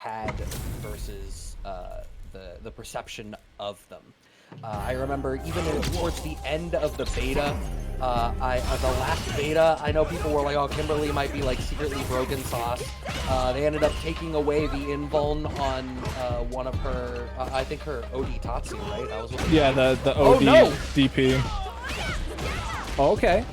had versus the perception of them. I remember even towards the end of the beta, the last beta, I know people were like, "Oh, Kimberly might be like secretly broken sauce." They ended up taking away the invuln on one of her, I think her OD Tatsu, right? That was what the OD DP. Oh, okay.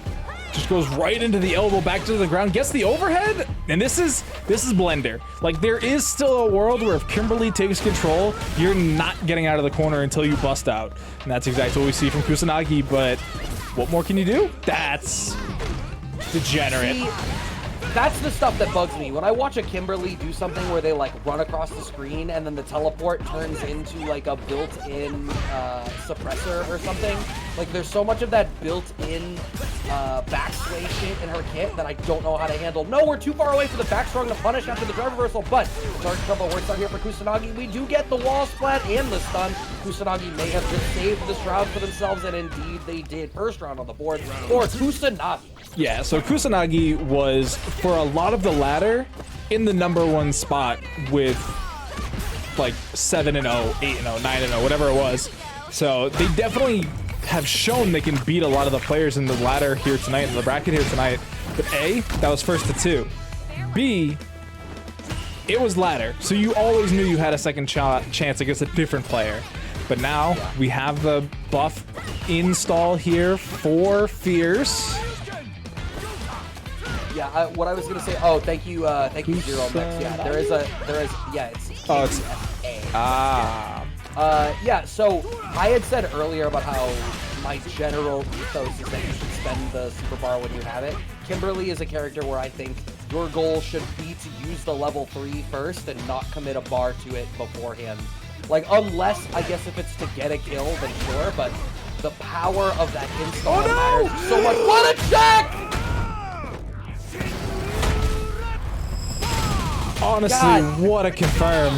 Just goes right into the elbow, back to the ground, gets the overhead, and this is Blender. Like, there is still a world where if Kimberly takes control, you're not getting out of the corner until you bust out. And that's exactly what we see from Kusanagi, but what more can you do? That's degenerate. See, that's the stuff that bugs me. When I watch a Kimberly do something where they like run across the screen and then the teleport turns into like a built-in suppressor or something. Like there's so much of that built-in backsway shit in her kit that I don't know how to handle. No, we're too far away for the backstrong to punish after the drive reversal, but dark trouble works out here for Kusanagi. We do get the wall splat and the stun. Kusanagi may have just saved this round for themselves, and indeed they did. First round on the board for Kusanagi. Yeah, so Kusanagi was, for a lot of the ladder, in the #1 spot with like 7-0, 8-0, 9-0, whatever it was. So they definitely have shown they can beat a lot of the players in the ladder here tonight, in the bracket here tonight. But A, that was first to 2. B, it was ladder, so you always knew you had a second chance against a different player. But now we have the buff install here for Fierce. Yeah, what I was gonna say. Oh, thank you, Zero Mix. Yeah, there is. Yeah, it's. Oh, it's yeah. So I had said earlier about how my general ethos is that you should spend the super bar when you have it. Kimberly is a character where I think your goal should be to use the level 3 first and not commit a bar to it beforehand. Like, unless I guess if it's to get a kill, then sure. But the power of that install matters so much. What a check! Honestly, God. what a confirm.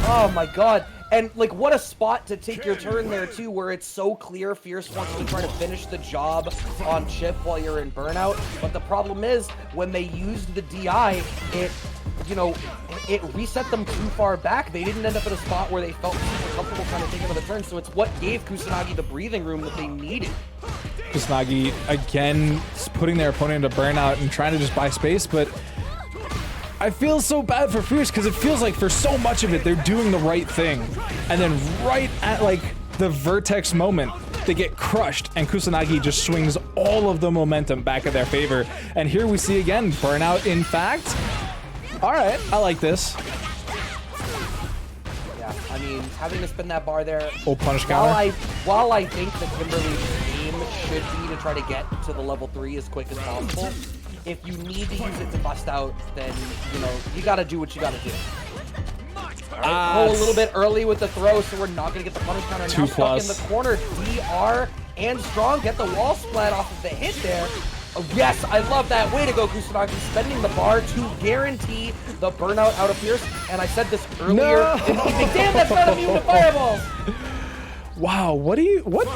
Oh my god. And like what a spot to take your turn there too, where it's so clear Fierce wants to try to finish the job on Chip while you're in burnout. But the problem is when they used the DI, it reset them too far back. They didn't end up in a spot where they felt super comfortable kind of taking another turn. So it's what gave Kusanagi the breathing room that they needed. Kusanagi, again, putting their opponent into burnout and trying to just buy space, but I feel so bad for Fierce because it feels like for so much of it, they're doing the right thing. And then right at, like, the vertex moment, they get crushed, and Kusanagi just swings all of the momentum back in their favor. And here we see, again, burnout, in fact. All right, I like this. Yeah, I mean, having to spin that bar there. Oh, punish counter. While I think that Kimberly's aim should be to try to get to the level 3 as quick as possible, if you need to use it to bust out, then, you gotta do what you gotta do. Alright, go a little bit early with the throw, so we're not gonna get the punish counter. Now stuck in the corner, DR and Strong get the wall splat off of the hit there. Oh, yes, I love that. Way to go, Kusanagi, spending the bar to guarantee the burnout out of Fierce. And I said this earlier in the evening. Damn, that's not immune to fireballs. Wow, what do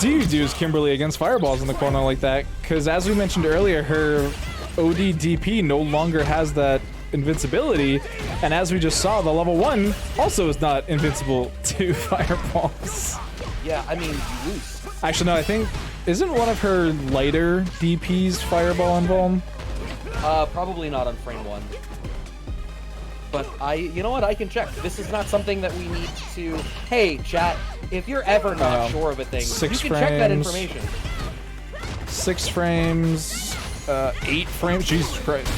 you do as Kimberly against fireballs in the corner like that? Because as we mentioned earlier, her OD DP no longer has that invincibility, and as we just saw, the level 1 also is not invincible to fireballs. Yeah, I mean, you lose. Actually, no, I think, isn't one of her lighter DPs fireball and vuln? Probably not on frame 1. But you know what, I can check. This is not something that we need to, hey, chat, if you're ever not sure of a thing, you can check that information. 6 frames, 8 frames, Jesus Christ.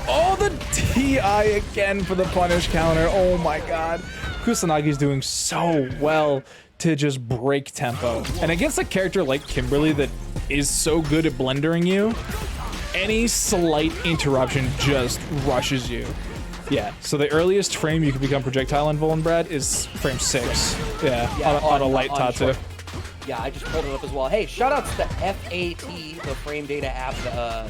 Oh, the DI again for the punish counter. Oh my god. Kusanagi's doing so well to just break tempo. And against a character like Kimberly that is so good at blendering you, any slight interruption just rushes you. Yeah, so the earliest frame you can become projectile invuln, Brad, is frame 6. Yeah, on a light Tatsu. Yeah, I just pulled it up as well. Hey, shout outs to FAT, the frame data app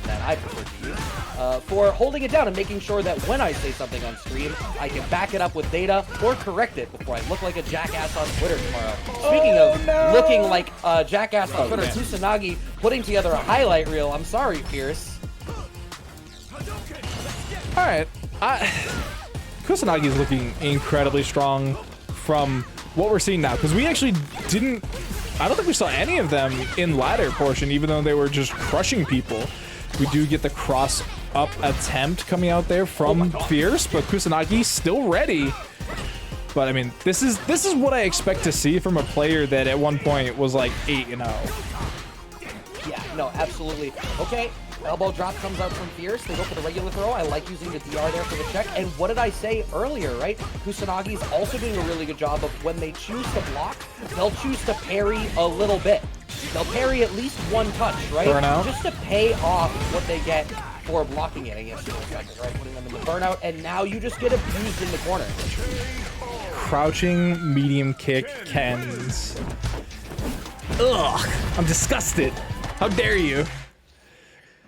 that I prefer to use, for holding it down and making sure that when I say something on stream, I can back it up with data or correct it before I look like a jackass on Twitter tomorrow. Speaking of looking like a jackass on Twitter, Kusanagi putting together a highlight reel. I'm sorry, Fierce. All right. Kusanagi is looking incredibly strong from what we're seeing now, because we actually didn't. I don't think we saw any of them in ladder portion, even though they were just crushing people. We do get the cross up attempt coming out there from Fierce, but Kusanagi still ready. But I mean, this is what I expect to see from a player that at one point was like 8-0. Yeah, no, absolutely. Okay, elbow drop comes out from Fierce. They go for the regular throw. I like using the DR there for the check. And what did I say earlier, right? Kusanagi's also doing a really good job of when they choose to block, they'll choose to parry a little bit. They'll parry at least one touch, right? Burnout. Just to pay off what they get for blocking it, I guess, for a second, right? Putting them in the burnout, and now you just get abused in the corner. Crouching medium kick Kens. Ugh, I'm disgusted. How dare you?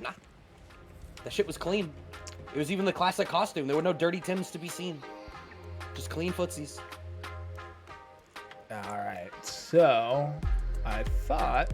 Nah. That shit was clean. It was even the classic costume. There were no dirty Tims to be seen. Just clean footsies. All right, so I thought